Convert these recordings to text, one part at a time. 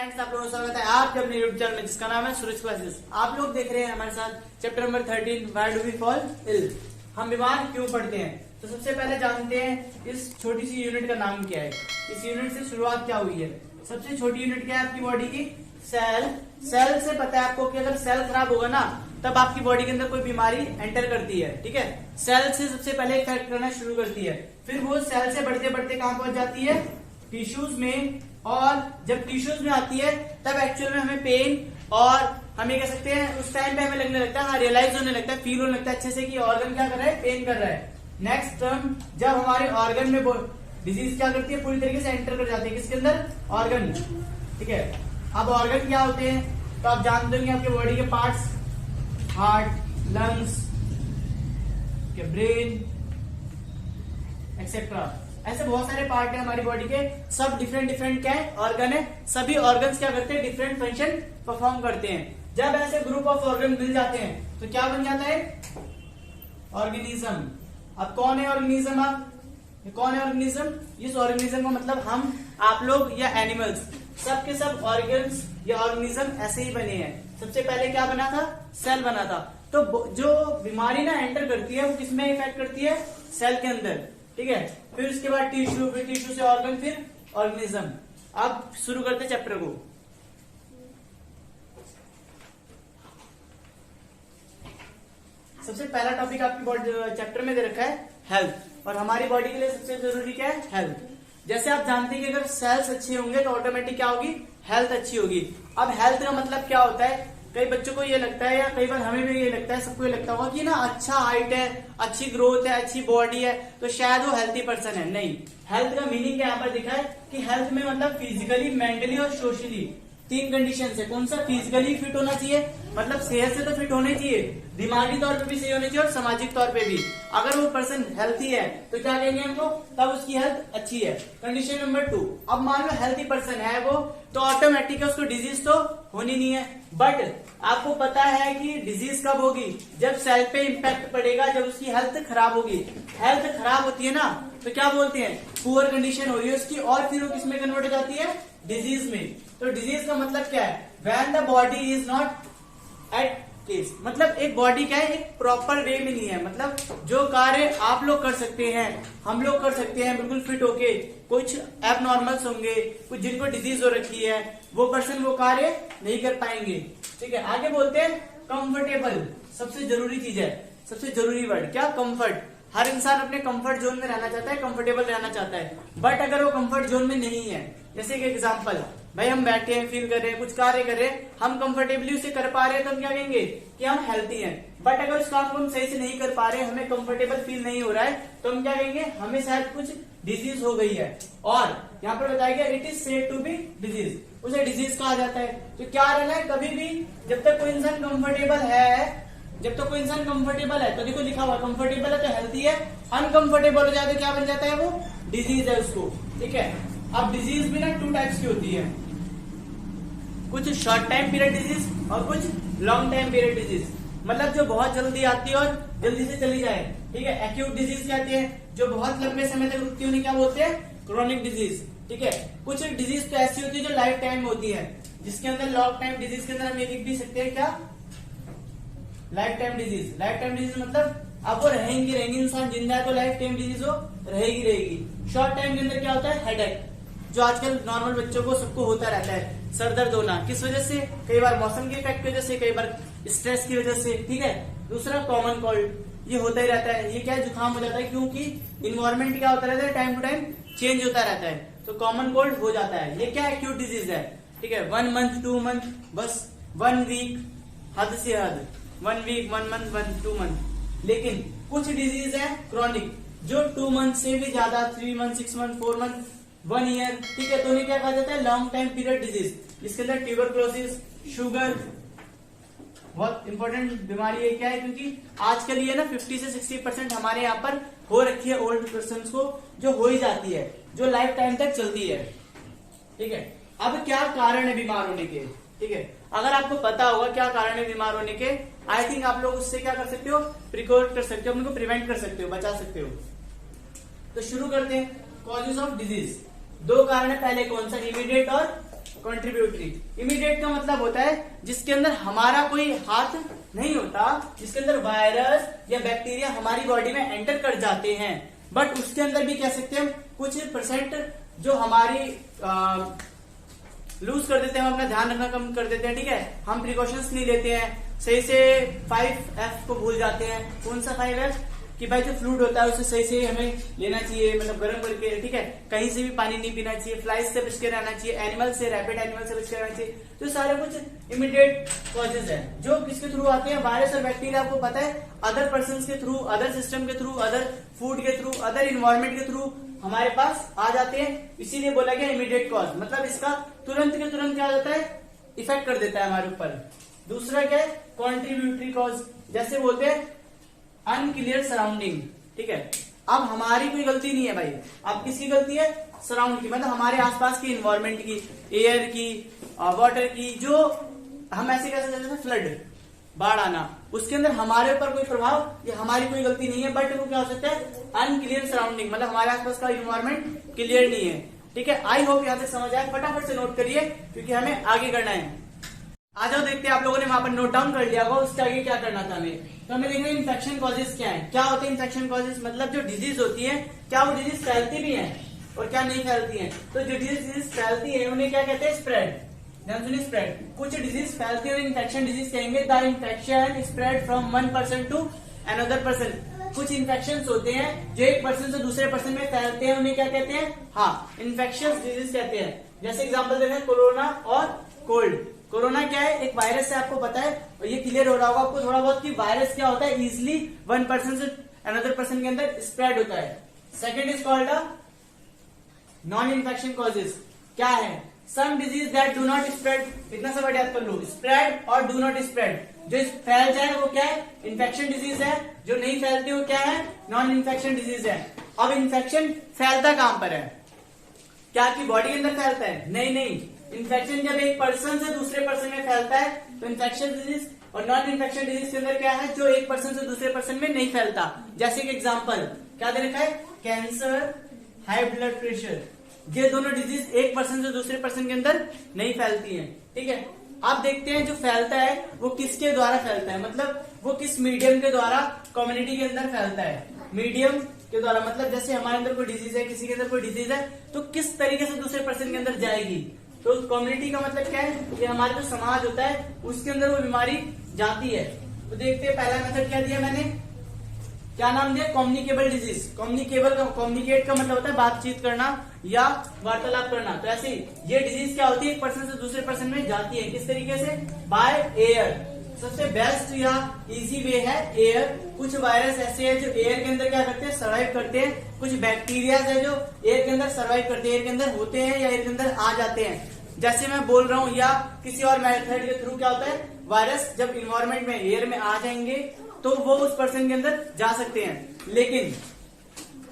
Friends, आप लोगों का स्वागत है आपके अपने यूट्यूब चैनल में जिसका नाम है सूरज क्लासेस। आप लोग देख रहे हैं हमारे साथ chapter number 13 why do we fall ill, हम बीमार क्यों पड़ते हैं। तो सबसे पहले जानते हैं इस छोटी सी यूनिट का नाम क्या है, इस यूनिट से शुरुआत क्या हुई है। सबसे छोटी यूनिट क्या है आपकी बॉडी की? सेल। सेल से पता है आपको कि अगर सेल खराब होगा ना तब आपकी बॉडी के अंदर कोई बीमारी एंटर करती है। ठीक है, सेल से सबसे पहले इफेक्ट करना शुरू करती है, फिर वो सेल से बढ़ते बढ़ते कहां पहुंच जाती है? टिश्यूज में। और जब टिश्यूज में आती है तब एक्चुअल में हमें पेन और हम ये कह सकते हैं उस टाइम पे हमें लगने लगता है, रियलाइज होने लगता है, फील होने लगता है अच्छे से कि ऑर्गन क्या कर रहा है, पेन कर रहा है। नेक्स्ट टर्म, जब हमारे ऑर्गन में डिजीज क्या करती है, पूरी तरीके से एंटर कर जाती है किसके अंदर? ऑर्गन। ठीक है, अब ऑर्गन क्या होते हैं तो आप जानते होंगे आपके बॉडी के parts, heart, lungs, brain etcetera. ऐसे बहुत सारे पार्ट है हमारी बॉडी के, सब डिफरेंट डिफरेंट क्या है, ऑर्गन है। सभी ऑर्गन्स क्या करते हैं? डिफरेंट फंक्शन परफॉर्म करते हैं। जब ऐसे ग्रुप ऑफ ऑर्गन मिल जाते हैं तो क्या बन जाता है? ऑर्गेनिज्म। अब कौन है ऑर्गेनिज्म? आप कौन है ऑर्गेनिज्म? इस ऑर्गेनिज्म का मतलब हम, आप लोग या एनिमल्स, सब के सब ऑर्गन्स या ऑर्गेनिज्म ऐसे ही बने हैं। सबसे पहले क्या बना था? सेल बना था। तो जो बीमारी ना एंटर करती है वो किसमें इफेक्ट करती है? सेल के अंदर। ठीक है, फिर उसके बाद टिश्यू, फिर टिश्यू से ऑर्गन, फिर ऑर्गेनिज्म। अब शुरू करते हैं चैप्टर को। सबसे पहला टॉपिक आपकी बॉडी चैप्टर में दे रखा है हेल्थ, और हमारी बॉडी के लिए सबसे जरूरी क्या है? हेल्थ। जैसे आप जानते हैं कि अगर सेल्स अच्छे होंगे तो ऑटोमेटिक क्या होगी? हेल्थ अच्छी होगी। अब हेल्थ का मतलब क्या होता है? कई बच्चों को ये लगता है, या कई बार हमें भी ये लगता है, सबको ये लगता होगा कि ना अच्छा हाइट है, अच्छी ग्रोथ है, अच्छी बॉडी है तो शायद वो हेल्थी पर्सन है। नहीं, हेल्थ का मीनिंग यहाँ पर दिखा है कि हेल्थ में मतलब फिजिकली, मेंटली और सोशली तीन कंडीशन है। कौन सा? फिजिकली फिट होना चाहिए, मतलब सेहत से तो फिट होने चाहिए, दिमागी तौर पे भी सही होने चाहिए और सामाजिक तौर पे भी। अगर वो पर्सन हेल्थी है तो क्या कहेंगे हमको? तब उसकी हेल्थ अच्छी है। कंडीशन नंबर 2, अब मान लो हेल्थी पर्सन है वो, तो ऑटोमेटिक उसको डिजीज तो होनी नहीं है। बट आपको पता है कि डिजीज कब होगी? जब सेल पे इम्पैक्ट पड़ेगा, जब उसकी हेल्थ खराब होगी। हेल्थ खराब होती है ना तो क्या बोलते हैं? पुअर कंडीशन हो रही है उसकी, और फिर वो किसमें कन्वर्ट हो जाती है? डिजीज में। तो डिजीज का मतलब क्या है? When the body is not at case, मतलब एक बॉडी क्या है, एक प्रॉपर वे में नहीं है। मतलब जो कार्य आप लोग कर सकते हैं, हम लोग कर सकते हैं बिल्कुल फिट होके, कुछ एबनॉर्मल्स होंगे, कुछ जिनको डिजीज हो रखी है, वो पर्सन वो कार्य नहीं कर पाएंगे। ठीक है, आगे बोलते हैं कंफर्टेबल। सबसे जरूरी चीज है, सबसे जरूरी वर्ड क्या? कंफर्ट। हर इंसान अपने कंफर्ट जोन में रहना चाहता है, कंफर्टेबल रहना चाहता है। बट अगर वो कंफर्ट जोन में नहीं है, जैसे एक एग्जांपल, भाई हम बैठे हैं, फील कर रहे हैं, कुछ कार्य कर रहे हैं, हम कंफर्टेबली उसे कर पा रहे हैं तो हम क्या कहेंगे? कि हम हेल्थी हैं। बट अगर उस काम को हम सही से नहीं कर पा रहे, हमें कंफर्टेबल फील नहीं हो रहा है, तो हम क्या कहेंगे? हमें शायद कुछ डिजीज हो गई है। और यहाँ पर बताया गया it is said to be disease, उसे डिजीज कहा जाता है। तो क्या रहना है, कभी भी जब तक कोई इंसान कंफर्टेबल है, जब तक कोई इंसान कंफर्टेबल है तो देखो लिखा हुआ कंफर्टेबल है तो हेल्थी है, अनकंफर्टेबल हो जाए तो क्या बन जाता है? वो डिजीज है उसको। ठीक है, अब डिजीज भी ना 2 टाइप्स की होती है, कुछ शॉर्ट टाइम पीरियड डिजीज और कुछ लॉन्ग टाइम पीरियड डिजीज। मतलब जो बहुत जल्दी आती है और जल्दी से चली जाए। ठीक है, एक्यूट डिजीज कहते हैं, जो बहुत लंबे समय तक रुकती है उन्हें क्या बोलते हैं? Chronic disease. ठीक है, कुछ डिजीज तो ऐसी होती है जो लाइफ टाइम में होती है, जिसके अंदर लॉन्ग टाइम डिजीज के अंदर हम ये लिख भी सकते हैं क्या? Life time disease. Life time disease मतलब अब वो रहेंगी, इंसान जिंदा है तो लाइफ टाइम डिजीज हो रहेगी। शॉर्ट टाइम के अंदर क्या होता है? हेडेक, जो आजकल नॉर्मल बच्चों को सबको होता रहता है, सर दर्द होना। किस वजह से? कई बार मौसम के इफेक्ट की वजह से, कई बार स्ट्रेस की वजह से। ठीक है, दूसरा कॉमन कोल्ड, ये होता ही रहता है। ये क्या है? जुकाम हो जाता है, क्योंकि इन्वायरमेंट क्या होता रहता है, टाइम टू टाइम चेंज होता रहता है, तो कॉमन कोल्ड हो जाता है। ये क्या है? एक्यूट डिजीज है। ठीक है, 1 मंथ 2 मंथ, बस 1 वीक, हद से हद 1 वीक 1 मंथ 2 मंथ। लेकिन कुछ डिजीज है क्रॉनिक, जो 2 मंथ से भी ज्यादा, 3 मंथ 6 मंथ 4 मंथ 1 ईयर। ठीक है, तो उन्हें क्या कहा जाता है? लॉन्ग टाइम पीरियड डिजीज, जिसके अंदर ट्यूबरक्लोसिस, शुगर, बहुत इंपॉर्टेंट बीमारी है। क्या है? क्योंकि आजकल ये ना 50 से 60% हमारे यहाँ पर हो रखी है ओल्ड पर्सन को, जो हो ही जाती है, जो लाइफ टाइम तक चलती है। ठीक है, अब क्या कारण है बीमार होने के? ठीक है, अगर आपको पता होगा क्या कारण है बीमार होने के, आई थिंक आप लोग उससे क्या कर सकते हो? प्रिकॉट कर सकते हो, उनको प्रिवेंट कर सकते हो, बचा सकते हो। तो शुरू करते हैं कॉजेज ऑफ डिजीज। 2 कारण है, पहले कौन सा? इमीडिएट और कंट्रीब्यूटरी। इमीडिएट का मतलब होता है जिसके अंदर हमारा कोई हाथ नहीं होता, जिसके अंदर वायरस या बैक्टीरिया हमारी बॉडी में एंटर कर जाते हैं, बट उसके अंदर भी कह सकते हैं हम कुछ परसेंट जो हमारी लूज कर देते हैं, हम अपना ध्यान रखना कम कर देते हैं, ठीक है, हम प्रिकॉशंस नहीं लेते हैं, सही से 5F को भूल जाते हैं। कौन सा 5F? कि भाई जो फ्लूइड होता है उसे सही से हमें लेना चाहिए, मतलब गर्म करके, ठीक है, कहीं से भी पानी नहीं पीना चाहिए, फ्लाइज से बच के रहना चाहिए, एनिमल से, रैपिड एनिमल से बच के रहना चाहिए। तो सारे कुछ इमीडिएट कॉजेज है जो किसके थ्रू आते हैं, वायरस और बैक्टीरिया। आपको पता है अदर पर्सन के थ्रू, अदर सिस्टम के थ्रू, अदर फूड के थ्रू, अदर इन्वायरमेंट के थ्रू हमारे पास आ जाते हैं, इसीलिए बोला गया इमीडिएट कॉज। मतलब इसका तुरंत के तुरंत क्या होता है, इफेक्ट कर देता है हमारे ऊपर। दूसरा क्या है, कॉन्ट्रीब्यूटरी कॉज, जैसे बोलते हैं अनक्लियर सराउंडिंग, ठीक है। अब हमारी कोई गलती नहीं है भाई, अब किसकी गलती है, सराउंड की, मतलब हमारे आसपास की इन्वायरमेंट की, एयर की, वाटर की, जो हम ऐसे कह सकते हैं फ्लड, बाढ़ आना, उसके अंदर हमारे ऊपर कोई प्रभाव, ये हमारी कोई गलती नहीं है, बट वो क्या हो सकता है, अनक्लियर सराउंडिंग, मतलब हमारे आसपास का इन्वायरमेंट क्लियर नहीं है, ठीक है। आई होप यहाँ तक समझ आए, फटाफट से नोट करिए क्योंकि हमें आगे करना है। आ जाओ देखते हैं, आप लोगों ने वहां पर नोट डाउन कर लिया होगा, उसके आगे क्या करना था हमें। तो हमें देखना है इन्फेक्शन कॉजेज क्या है। क्या होते हैं इन्फेक्शन कॉजेज, मतलब जो डिजीज होती है, क्या वो डिजीज फैलती भी है और क्या नहीं फैलती है। तो जो डिजीज फैलती है उन्हें क्या कहते हैं, स्प्रेड। ध्यान सुनिए, स्प्रेड। कुछ डिजीज फैलती है, इन्फेक्शन डिजीज कहेंगे। The infection spread from one person to another person. कुछ इन्फेक्शन होते हैं जो एक पर्सन से दूसरे पर्सन में फैलते हैं, उन्हें क्या कहते हैं, हाँ, इन्फेक्शियस डिजीज कहते हैं। जैसे एग्जाम्पल देखें, कोरोना और कोल्ड। कोरोना क्या है, एक वायरस है, आपको पता है, और ये क्लियर हो रहा होगा आपको थोड़ा बहुत कि वायरस क्या होता है, इजिली वन पर्सन से अनदर पर्सन के अंदर स्प्रेड होता है। Second is called a non infection causes. क्या है, some disease that do not spread, इतना सा वर्ड याद कर लो, स्प्रेड और डू नॉट स्प्रेड। जो फैल जाए वो क्या है, इन्फेक्शन डिजीज है, जो नहीं फैलती वो क्या है, नॉन इन्फेक्शन डिजीज है। अब इन्फेक्शन फैलता कहां पर है, क्या आपकी बॉडी के अंदर फैलता है, नहीं। इन्फेक्शन जब एक पर्सन से दूसरे पर्सन में फैलता है तो इन्फेक्शन डिजीज, और नॉन इन्फेक्शन डिजीज के अंदर क्या है, जो एक पर्सन से दूसरे पर्सन में नहीं फैलता। जैसे कि एग्जांपल क्या दे रखा है, कैंसर, हाई ब्लड प्रेशर, ये दोनों डिजीज एक पर्सन से दूसरे पर्सन के अंदर नहीं फैलती हैं, ठीक है। आप देखते हैं जो फैलता है वो किसके द्वारा फैलता है, मतलब वो किस मीडियम के द्वारा कम्युनिटी के अंदर फैलता है। मीडियम के द्वारा मतलब जैसे हमारे अंदर कोई डिजीज है, किसी के अंदर कोई डिजीज है, तो किस तरीके से दूसरे पर्सन के अंदर जाएगी। तो कम्युनिटी का मतलब क्या है, ये हमारा जो समाज होता है उसके अंदर वो बीमारी जाती है। तो देखते हैं पहला मेथड क्या दिया मैंने, क्या नाम दिया, कम्युनिकेबल डिजीज। कम्युनिकेट का मतलब होता है बातचीत करना या वार्तालाप करना। तो ऐसे ये डिजीज क्या होती है, एक पर्सन से दूसरे पर्सन में जाती है, किस तरीके से, बाय एयर। सबसे बेस्ट या इजी वे है एयर। कुछ वायरस ऐसे हैं जो एयर के अंदर क्या करते हैं, सर्वाइव करते हैं। कुछ बैक्टीरिया है जो एयर के अंदर सर्वाइव करते हैं, एयर के अंदर होते हैं या एयर के अंदर आ जाते हैं। जैसे मैं बोल रहा हूँ, या किसी और मेथड के थ्रू क्या होता है, वायरस जब इन्वायरमेंट में एयर में आ जाएंगे तो वो उस पर्सन के अंदर जा सकते हैं। लेकिन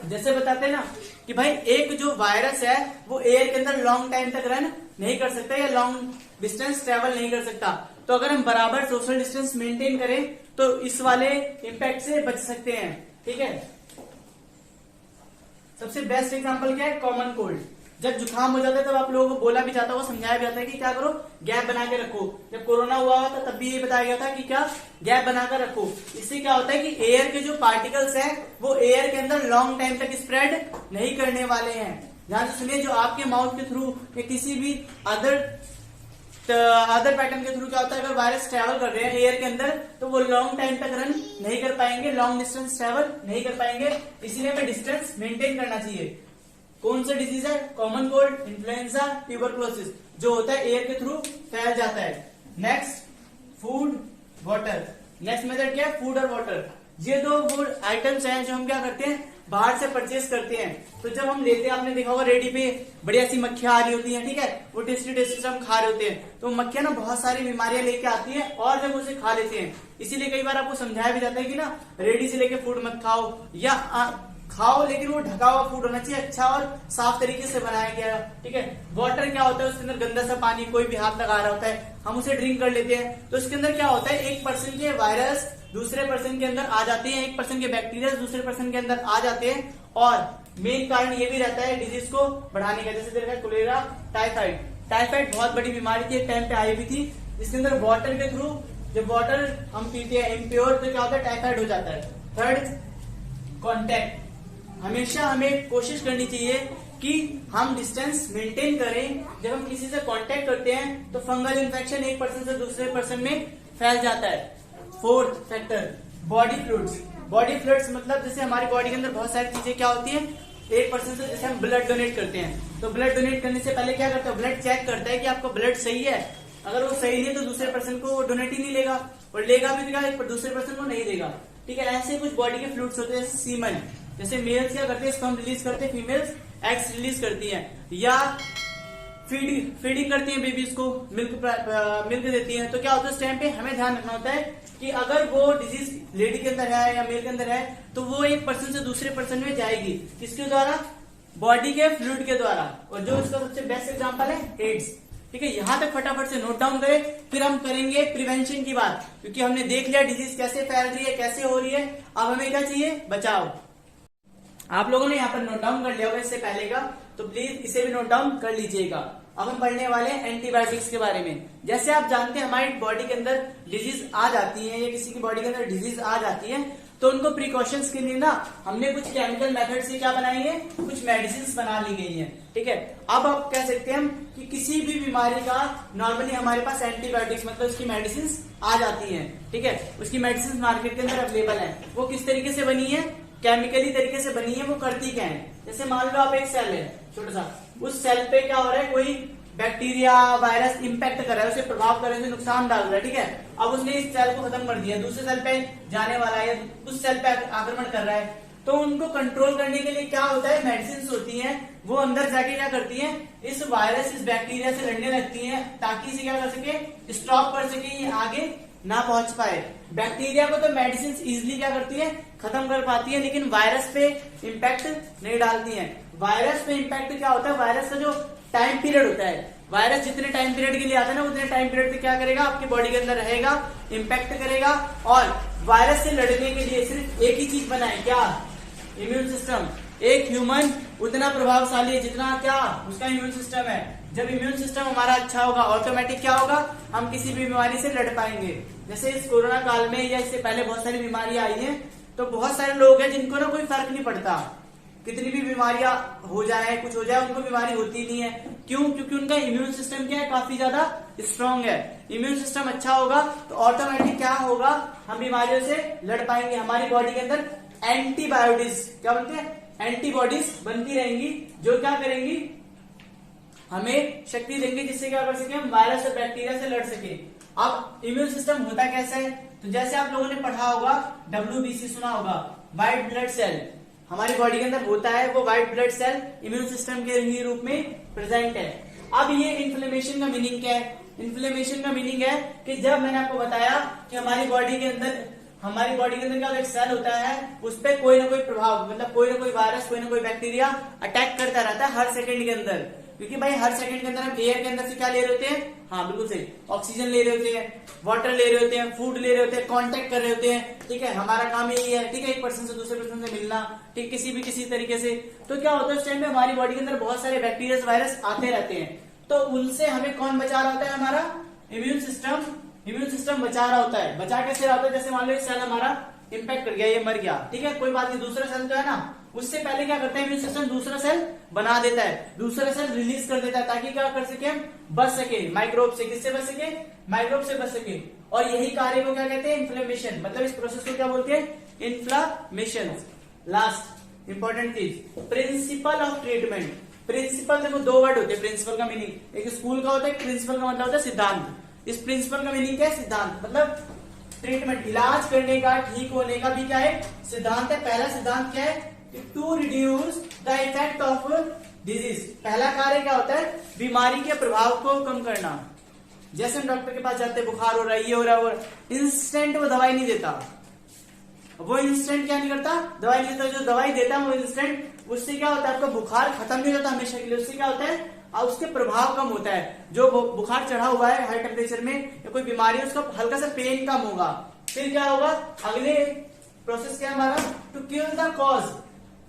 जैसे बताते हैं ना कि भाई एक जो वायरस है वो एयर के अंदर लॉन्ग टाइम तक रन नहीं कर सकता या लॉन्ग डिस्टेंस ट्रेवल नहीं कर सकता। तो अगर हम बराबर सोशल डिस्टेंस मेंटेन करें तो इस वाले इम्पैक्ट से बच सकते हैं, ठीक है। सबसे बेस्ट एग्जांपल क्या है, कॉमन कोल्ड। जब जुकाम हो जाता है तब आप लोगों को बोला भी जाता होगा, समझाया भी जाता है कि क्या करो, गैप बना के रखो। जब कोरोना हुआ था तब भी ये बताया गया था कि क्या, गैप बनाकर रखो। इससे क्या होता है कि एयर के जो पार्टिकल्स हैं वो एयर के अंदर लॉन्ग टाइम तक स्प्रेड नहीं करने वाले हैं। ध्यान से सुनिए, जो आपके माउथ के थ्रू या किसी भी अदर पैटर्न के थ्रू क्या होता है, अगर वायरस ट्रेवल कर रहे हैं एयर के अंदर तो वो लॉन्ग टाइम तक रन नहीं कर पाएंगे, लॉन्ग डिस्टेंस ट्रेवल नहीं कर पाएंगे। इसीलिए हमें डिस्टेंस मेंटेन करना चाहिए। कौन सा डिजीज है, कॉमन कोल्ड, इन्फ्लुएंजा, ट्यूबरकुलोसिस, जो होता है एयर के थ्रू फैल जाता है। Next, food, water. Next method क्या है, फूड और वाटर। ये दो वो आइटम्स हैं जो हम क्या करते हैं, बाहर से परचेज करते हैं। तो जब हम लेते हैं, आपने देखा होगा रेडी पे बढ़िया सी मक्खियां आ रही होती हैं, ठीक है, वो टेस्टी टेस्टी से हम खा रहे होते हैं। तो मक्खियां ना बहुत सारी बीमारियां लेके आती हैं और जब उसे खा लेते हैं, इसीलिए कई बार आपको समझाया भी जाता है कि ना रेडी से लेके फूड मत खाओ, या खाओ लेकिन वो ढका हुआ फूड होना चाहिए, अच्छा और साफ तरीके से बनाया गया, ठीक है। वाटर क्या होता है, उसके अंदर गंदा सा पानी कोई भी हाथ लगा रहा होता है, हम उसे ड्रिंक कर लेते हैं। तो उसके अंदर क्या होता है, एक पर्सन के वायरस दूसरे पर्सन के अंदर आ जाते हैं, एक पर्सन के बैक्टीरिया दूसरे पर्सन के अंदर आ जाते हैं। और मेन कारण ये भी रहता है डिजीज को बढ़ाने का, जैसे देखा कोलेरा, टाइफाइड। टाइफाइड बहुत बड़ी बीमारी थी, एक टाइम पे आई हुई थी, जिसके अंदर वाटर के थ्रू जब वाटर हम पीते हैं इम्प्योर तो क्या होता है, टाइफाइड हो जाता है। Third, contact. हमेशा हमें कोशिश करनी चाहिए कि हम डिस्टेंस मेंटेन करें। जब हम किसी से कांटेक्ट करते हैं तो फंगल इन्फेक्शन एक पर्सन से दूसरे पर्सन में फैल जाता है। Fourth factor, body fluids. Body fluids मतलब जैसे हमारी बॉडी के अंदर बहुत सारी चीजें क्या होती है, एक पर्सन से जैसे हम ब्लड डोनेट करते हैं तो ब्लड डोनेट करने से पहले क्या करता है, ब्लड चेक करता है कि आपका ब्लड सही है। अगर वो सही नहीं है तो दूसरे पर्सन को डोनेट ही नहीं लेगा, और लेगा भी देगा पर दूसरे पर्सन को नहीं देगा। ठीक है, ऐसे कुछ बॉडी के फ्लूइड्स होते हैं, जैसे सीमन। जैसे मेल्स क्या करते हैं, स्पर्म रिलीज करते हैं, फीमेल्स एग्स रिलीज करती हैं, या फीडिंग करती हैं बेबीज को, मिल्क देती हैं। तो क्या होता है, उस टाइम पे हमें ध्यान रखना होता है कि अगर वो डिजीज लेडी के अंदर है या मेल के अंदर है तो वो एक पर्सन से दूसरे पर्सन में जाएगी, किसके द्वारा, बॉडी के फ्लूइड के द्वारा। और जो उसका सबसे बेस्ट एग्जांपल है एड्स। ठीक है, यहां तक फटाफट से नोट डाउन करें, फिर हम करेंगे प्रिवेंशन की बात, क्योंकि हमने देख लिया डिजीज कैसे फैल रही है, कैसे हो रही है। अब हमें क्या चाहिए, बचाव। आप लोगों ने यहाँ पर नोट डाउन कर लिया होगा इससे पहले का, तो प्लीज इसे भी नोट डाउन कर लीजिएगा। अब हम पढ़ने वाले हैं एंटीबायोटिक्स के बारे में। जैसे आप जानते हैं हमारी बॉडी के अंदर डिजीज आ जाती है या किसी की बॉडी के अंदर डिजीज आ जाती है तो उनको प्रिकॉशंस के लिए ना हमने कुछ केमिकल मेथड से क्या बनाई है, कुछ मेडिसिन बना ली गई है। ठीक है, अब आप कह सकते हैं हम कि किसी भी बीमारी का नॉर्मली हमारे पास एंटीबायोटिक्स मतलब उसकी मेडिसिन आ जाती है। ठीक है, उसकी मेडिसिन मार्केट के अंदर अवेलेबल है। वो किस तरीके से बनी है, केमिकली तरीके से बनी है। वो करती क्या है, जैसे मान लो आप एक सेल है छोटा सा, उस सेल पे क्या हो रहा है, कोई बैक्टीरिया वायरस इंपैक्ट कर रहा है, उसे प्रभाव कर रहा है, नुकसान डाल रहा है। ठीक है, अब उसने इस सेल को खत्म कर दिया, दूसरे सेल पे जाने वाला है या उस सेल पे आक्रमण कर रहा है, तो उनको कंट्रोल करने के लिए क्या होता है, मेडिसिन होती हैं, वो अंदर जाके क्या करती हैं, इस वायरस इस बैक्टीरिया से लड़ने लगती हैं ताकि इसे क्या कर सके, स्टॉप कर सके, ये आगे ना पहुंच पाए। बैक्टीरिया को तो मेडिसिन इजिली क्या करती है, खत्म कर पाती है, लेकिन वायरस पे इम्पैक्ट नहीं डालती है। वायरस पे इम्पैक्ट क्या होता है, वायरस का जो टाइम पीरियड होता है, वायरस जितने टाइम पीरियड के लिए आता है ना, उतने टाइम पीरियड पे क्या करेगा, आपकी बॉडी के अंदर रहेगा, इम्पैक्ट करेगा। और वायरस से लड़ने के लिए सिर्फ एक ही चीज बनाए, क्या, इम्यून सिस्टम। एक ह्यूमन उतना प्रभावशाली है जितना क्या उसका इम्यून सिस्टम है। जब इम्यून सिस्टम हमारा अच्छा होगा, ऑटोमेटिक क्या होगा, हम किसी भी बीमारी से लड़ पाएंगे। जैसे इस कोरोना काल में या इससे पहले बहुत सारी बीमारियां आई हैं, तो बहुत सारे लोग हैं जिनको ना कोई फर्क नहीं पड़ता, कितनी भी बीमारियां हो जाए, कुछ हो जाए, उनको बीमारी होती नहीं है। क्यों, क्योंकि उनका इम्यून सिस्टम क्या है, काफी ज्यादा स्ट्रांग है। इम्यून सिस्टम अच्छा होगा तो ऑटोमेटिक क्या होगा, हम बीमारियों से लड़ पाएंगे। हमारी बॉडी के अंदर एंटीबायोटिक्स क्या बनते हैं, एंटीबॉडीज बनती रहेंगी, जो क्या करेंगी, हमें शक्ति देंगे, जिससे क्या कर सके, हम वायरस और बैक्टीरिया से लड़ सके। अब इम्यून सिस्टम होता कैसे है, तो जैसे आप लोगों ने पढ़ा होगा, WBC सुना होगा, व्हाइट ब्लड सेल हमारी बॉडी के अंदर होता है। वो white blood cell immune system के रूप में प्रेजेंट है। अब ये इन्फ्लेमेशन का मीनिंग क्या है, इन्फ्लेमेशन का मीनिंग है कि जब मैंने आपको बताया कि हमारी बॉडी के अंदर क्या एक सेल होता है, उस पर कोई ना कोई प्रभाव, मतलब कोई ना कोई वायरस, कोई ना कोई बैक्टीरिया अटैक करता रहता है हर सेकंड के अंदर। क्योंकि भाई हर सेकंड के अंदर हम एयर के अंदर से क्या ले रहे होते हैं, हाँ बिल्कुल सही, ऑक्सीजन ले रहे होते हैं, वाटर ले रहे होते हैं, फूड ले रहे होते हैं, कांटेक्ट कर रहे होते हैं। ठीक है, हमारा काम यही है। ठीक है, एक पर्सन से दूसरे पर्सन से मिलना, ठीक, किसी तरीके से। तो क्या होता है, उस टाइम में हमारी बॉडी के अंदर बहुत सारे बैक्टीरिया वायरस आते रहते हैं, तो उनसे हमें कौन बचा रहा होता है, हमारा इम्यून सिस्टम। इम्यून सिस्टम बचा रहा होता है। बचा कैसे रहा होता है, जैसे मान लो एक सेल हमारा इम्पैक्ट कर गया, ये मर गया, ठीक है, कोई बात नहीं, दूसरा सेल तो है ना, उससे पहले क्या करता है इम्यून सिस्टम, दूसरा सेल बना देता है, दूसरा सेल रिलीज कर देता है, ताकि क्या कर सके, हम बच सके माइक्रोब से। किससे बच सके, माइक्रोब से बच सके। और यही कार्य को क्या कहते हैं, इन्फ्लेमेशन, मतलब इस प्रोसेस को क्या बोलते हैं, इन्फ्लामेशन। लास्ट इंपॉर्टेंट चीज, प्रिंसिपल ऑफ ट्रीटमेंट। प्रिंसिपल, देखो दो वर्ड होते हैं प्रिंसिपल का मीनिंग, एक स्कूल का होता है, प्रिंसिपल का मतलब होता है सिद्धांत। इस प्रिंसिपल का मीनिंग क्या है, सिद्धांत, मतलब ट्रीटमेंट, इलाज करने का, ठीक होने का भी क्या है, सिद्धांत है। पहला सिद्धांत क्या है, to reduce the effect of disease. पहला कार्य क्या होता है, बीमारी के प्रभाव को कम करना। जैसे हम डॉक्टर के पास जाते हैं, बुखार हो रहा है, ये हो रहा है, वो इंस्टेंट वो दवाई नहीं देता, वो इंस्टेंट क्या नहीं करता, दवाई नहीं देता। जो दवाई देता है वो इंस्टेंट, उससे क्या होता है, आपका बुखार खत्म नहीं होता हमेशा के लिए, उससे क्या होता है, और उसके प्रभाव कम होता है। जो बुखार चढ़ा हुआ है हाई टेम्परेचर में या कोई बीमारी है, उसका हल्का सा पेन कम होगा। फिर क्या होगा, अगले प्रोसेस क्या है हमारा, to cure the cause.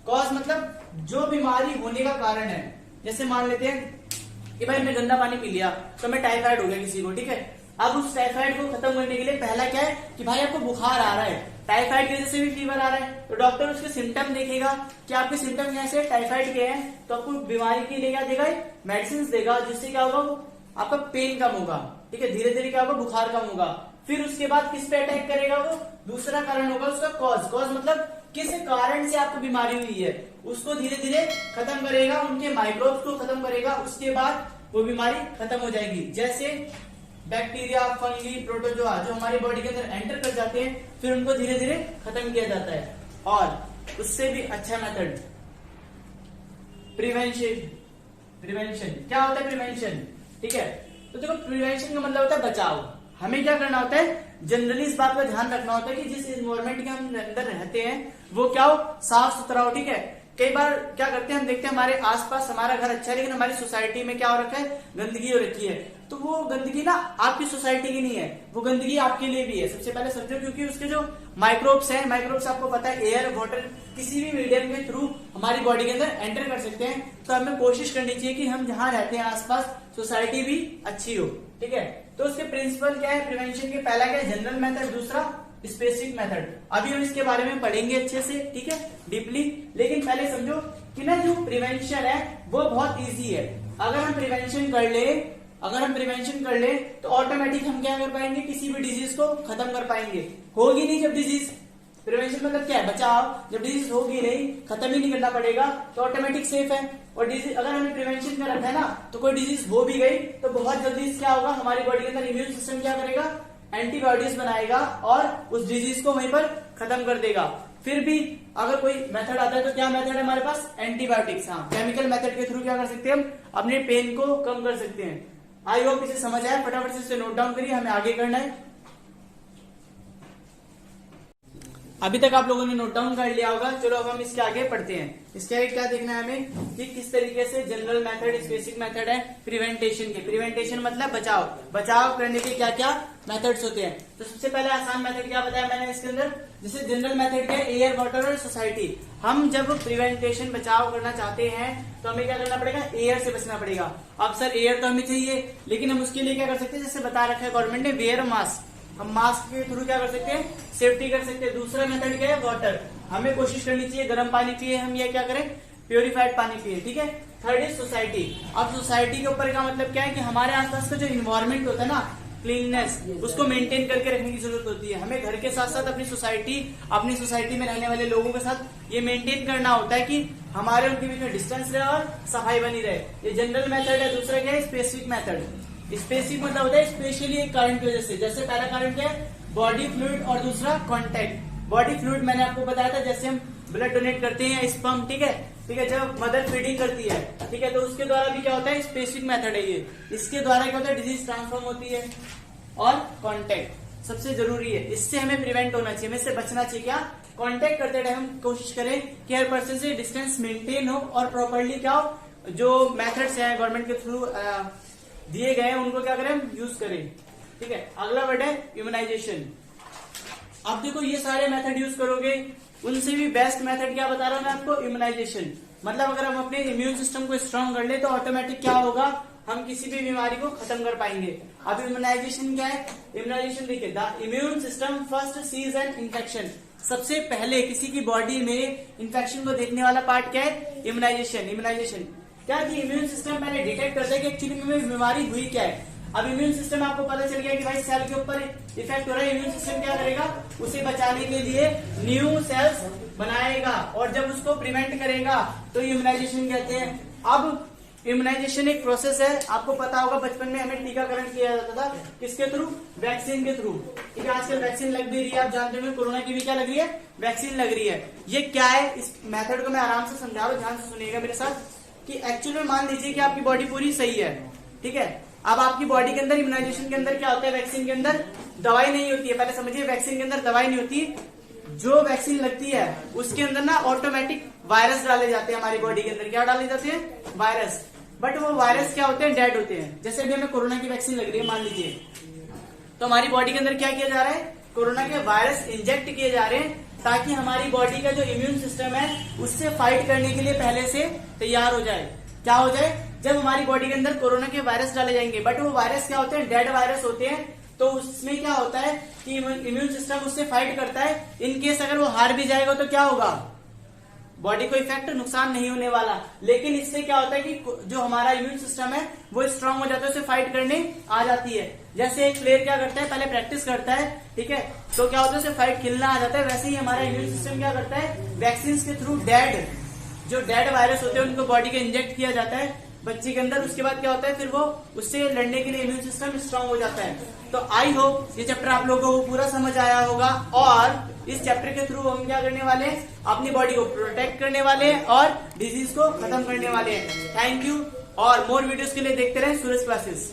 Cause मतलब जो बीमारी होने का कारण है। जैसे मान लेते हैं कि भाई हमने गंदा पानी पी लिया तो हमें टाइफाइड हो गया किसी को, ठीक है। अब उस टाइफाइड को खत्म करने के लिए पहला क्या है कि भाई आपको बुखार आ रहा है, टाइफाइड की वजह से भी फीवर आ रहा है, तो डॉक्टर उसके सिम्टम देखेगा कि आपके सिम्टम कैसे टाइफाइड के हैं, तो आपको बीमारी के लिए क्या देगा, मेडिसिन देगा, जिससे क्या होगा आपका पेन कम होगा, ठीक है। धीरे धीरे क्या होगा, बुखार कम होगा। फिर उसके बाद किस पे अटैक करेगा, वो दूसरा कारण होगा उसका कॉज मतलब किस कारण से आपको बीमारी हुई है, उसको धीरे धीरे खत्म करेगा, उनके माइक्रोब्स को खत्म करेगा, उसके बाद वो बीमारी खत्म हो जाएगी। जैसे बैक्टीरिया, फंगी, प्रोटोजोआ जो हमारी बॉडी के अंदर एंटर कर जाते हैं, फिर उनको धीरे धीरे खत्म किया जाता है। और उससे भी अच्छा मेथड प्रिवेंशन। क्या होता है प्रिवेंशन, ठीक है। तो देखो प्रिवेंशन का मतलब होता है बचाव। हमें क्या करना होता है, जनरली इस बात का ध्यान रखना होता है कि जिस इन्वायरमेंट के हम अंदर रहते हैं वो क्या हो, साफ सुथरा हो, ठीक है। कई बार क्या करते हैं, हम देखते हैं हमारे आसपास हमारा घर अच्छा है, लेकिन हमारी सोसाइटी में क्या हो रखा है, गंदगी हो रखी है। तो वो गंदगी ना आपकी सोसाइटी की नहीं है, वो गंदगी आपके लिए भी है। सबसे पहले समझो, क्योंकि उसके जो माइक्रोब्स हैं, माइक्रोब्स आपको पता है एयर, वाटर, किसी भी मीडियम के थ्रू हमारी बॉडी के अंदर एंटर कर सकते हैं। तो हमें कोशिश करनी चाहिए कि हम जहां रहते हैं आसपास सोसाइटी भी अच्छी हो, ठीक है। तो उसके प्रिंसिपल क्या है प्रिवेंशन के, पहला क्या है जनरल मेथड, दूसरा स्पेसिफिक मेथड। अभी हम इसके बारे में पढ़ेंगे अच्छे से, ठीक है, डीपली। लेकिन पहले समझो कि ना जो प्रिवेंशन है वो बहुत इजी है। अगर हम प्रिवेंशन कर ले तो ऑटोमेटिक हम क्या कर पाएंगे, किसी भी डिजीज को खत्म कर पाएंगे। होगी नहीं जब डिजीज, प्रिवेंशन मतलब क्या है, बचाव। जब डिजीज होगी नहीं, खत्म ही नहीं करना पड़ेगा, तो ऑटोमेटिक सेफ है। और डिजीज अगर हमने प्रिवेंशन कर रखा है ना, तो कोई डिजीज हो भी गई तो बहुत जल्दी क्या होगा, हमारी बॉडी के अंदर इम्यून सिस्टम क्या करेगा, एंटीबॉडीज बनाएगा और उस डिजीज को वहीं पर खत्म कर देगा। फिर भी अगर कोई मेथड आता है तो क्या मेथड है हमारे पास, एंटीबायोटिक्स। हाँ, केमिकल मेथड के थ्रू क्या कर सकते हैं, हम अपने पेन को कम कर सकते हैं। आई होप इसे समझ आया, फटाफट से इसे नोट डाउन करिए, हमें आगे करना है। अभी तक आप लोगों ने नोट डाउन कर लिया होगा। चलो अब हम इसके आगे पढ़ते हैं। इसके आगे क्या देखना है हमें कि किस तरीके से जनरल मेथड, स्पेसिफिक मेथड है प्रिवेंटेशन के। प्रिवेंटेशन मतलब बचाव करने के क्या क्या मेथड्स होते हैं। तो सबसे पहले आसान मेथड क्या बताया मैंने इसके अंदर, जैसे जनरल मेथड क्या है, एयर, वाटर और सोसाइटी। हम जब प्रिवेंटेशन बचाव करना चाहते हैं तो हमें क्या करना पड़ेगा, एयर से बचना पड़ेगा। अब सर एयर तो हमें चाहिए, लेकिन हम उसके लिए क्या कर सकते हैं, जैसे बता रखा है गवर्नमेंट ने, वेयर मास्क। हम मास्क के थ्रू क्या कर सकते हैं, सेफ्टी कर सकते हैं। दूसरा मेथड क्या है, वाटर। हमें कोशिश करनी चाहिए गर्म पानी पिए हम, या क्या करें, प्योरीफाइड पानी पिए, ठीक है। Third is society. अब सोसाइटी के ऊपर का मतलब क्या है कि हमारे आसपास का जो इन्वायरमेंट होता है ना, क्लीननेस, उसको मेंटेन करके रखने की जरूरत होती है। हमें घर के साथ साथ अपनी सोसाइटी में रहने वाले लोगों के साथ ये मेंटेन करना होता है कि हमारे उनके बीच में डिस्टेंस रहे और सफाई बनी रहे। ये जनरल मेथड है। दूसरा क्या है, स्पेसिफिक मेथड। स्पेसिफिक मतलब होता है स्पेशली एक कारण की वजह से। जैसे पहला कारण क्या है, बॉडी फ्लूइड, और दूसरा कॉन्टैक्ट। बॉडी फ्लूइड मैंने आपको बताया था, जैसे हम ब्लड डोनेट करते हैं, स्पर्म, ठीक है, जब मदर फीडिंग करती है, ठीक है, तो उसके द्वारा भी क्या होता है, स्पेसिफिक मेथड है ये। इसके द्वारा क्या होता है, डिजीज ट्रांसफॉर्म होती है। और कॉन्टैक्ट सबसे जरूरी है, इससे हमें प्रिवेंट होना चाहिए, हमें इससे बचना चाहिए। क्या, कॉन्टैक्ट करते टाइम हम कोशिश करें कि हर पर्सन से डिस्टेंस मेंटेन हो और प्रॉपरली क्या हो, जो मेथड्स हैं गवर्नमेंट के थ्रू दिए गए हैं उनको क्या करें, यूज करें, ठीक है। अगला वर्ड है इम्यूनाइजेशन। अब देखो ये सारे मेथड यूज करोगे, उनसे भी बेस्ट मेथड क्या बता रहा हूं मैं आपको, इम्यूनाइजेशन। मतलब अगर हम अपने इम्यून सिस्टम को स्ट्रांग कर ले तो ऑटोमेटिक क्या होगा, हम किसी भी बीमारी को खत्म कर पाएंगे। अब इम्यूनाइजेशन क्या है, इम्यूनाइजेशन देखिए, the immune system first sees an infection. सबसे पहले किसी की बॉडी में इन्फेक्शन को देखने वाला पार्ट क्या है, इम्यूनाइजेशन। क्या कि इम्यून सिस्टम पहले डिटेक्ट करता है कि एक्चुअली में बीमारी हुई क्या है। अब इम्यून सिस्टम आपको पता चल गया कि भाई सेल के ऊपर इफेक्ट हो रहा है, इम्यून सिस्टम क्या करेगा, उसे बचाने के लिए न्यू सेल्स बनाएगा, और जब उसको प्रिवेंट करेगा तो इम्यूनाइजेशन कहते हैं। अब इम्यूनाइजेशन एक प्रोसेस है, आपको पता होगा बचपन में हमें टीकाकरण किया जाता था, किसके थ्रू, वैक्सीन के थ्रू। ठीक है, आजकल वैक्सीन लग भी रही है, आप जानते होंगे कोरोना की भी क्या लग रही है, वैक्सीन लग रही है। ये क्या है, इस मेथड को मैं आराम से समझा रहा हूँ, ध्यान से सुनिएगा मेरे साथ। कि एक्चुअली में मान लीजिए कि आपकी बॉडी पूरी सही है, ठीक है। अब आपकी बॉडी के अंदर इम्यूनाइजेशन के अंदर क्या होता है, वैक्सीन के अंदर दवाई नहीं होती है। पहले समझिए, वैक्सीन के अंदर दवाई नहीं होती, जो वैक्सीन लगती है उसके अंदर ना ऑटोमेटिक वायरस डाले जाते हैं हमारी बॉडी के अंदर। क्या डाले जाते हैं, वायरस। बट वो वायरस क्या होते हैं, डेड होते हैं। जैसे अभी हमें कोरोना की वैक्सीन लग रही है मान लीजिए, तो हमारी बॉडी के अंदर क्या किया जा रहा है, कोरोना के वायरस इंजेक्ट किए जा रहे हैं, ताकि हमारी बॉडी का जो इम्यून सिस्टम है उससे फाइट करने के लिए पहले से तैयार हो जाए। क्या हो जाए, जब हमारी बॉडी के अंदर कोरोना के वायरस डाले जाएंगे, बट वो वायरस क्या होते हैं, डेड वायरस होते हैं, तो उसमें क्या होता है कि इम्यून सिस्टम उससे फाइट करता है। इन केस अगर वो हार भी जाएगा तो क्या होगा, बॉडी को इफेक्ट नुकसान नहीं होने वाला। लेकिन इससे क्या होता है कि जो हमारा इम्यून सिस्टम है वो स्ट्रांग हो जाता है, उसे फाइट करने आ जाती है। जैसे एक प्लेयर क्या करता है, पहले प्रैक्टिस करता है, ठीक है, तो क्या होता है उसे फाइट खेलना आ जाता है। वैसे ही हमारा इम्यून सिस्टम क्या करता है, वैक्सीन के थ्रू जो डेड वायरस होते हैं उनको बॉडी के इंजेक्ट किया जाता है बच्चे के अंदर। उसके बाद क्या होता है, फिर वो उससे लड़ने के लिए इम्यून सिस्टम स्ट्रांग हो जाता है। तो आई होप ये चैप्टर आप लोगों को पूरा समझ आया होगा, और इस चैप्टर के थ्रू हम क्या करने वाले हैं, अपनी बॉडी को प्रोटेक्ट करने वाले हैं और डिजीज को खत्म करने वाले हैं। थैंक यू, और मोर वीडियोस के लिए देखते रहे सूरज क्लासेस।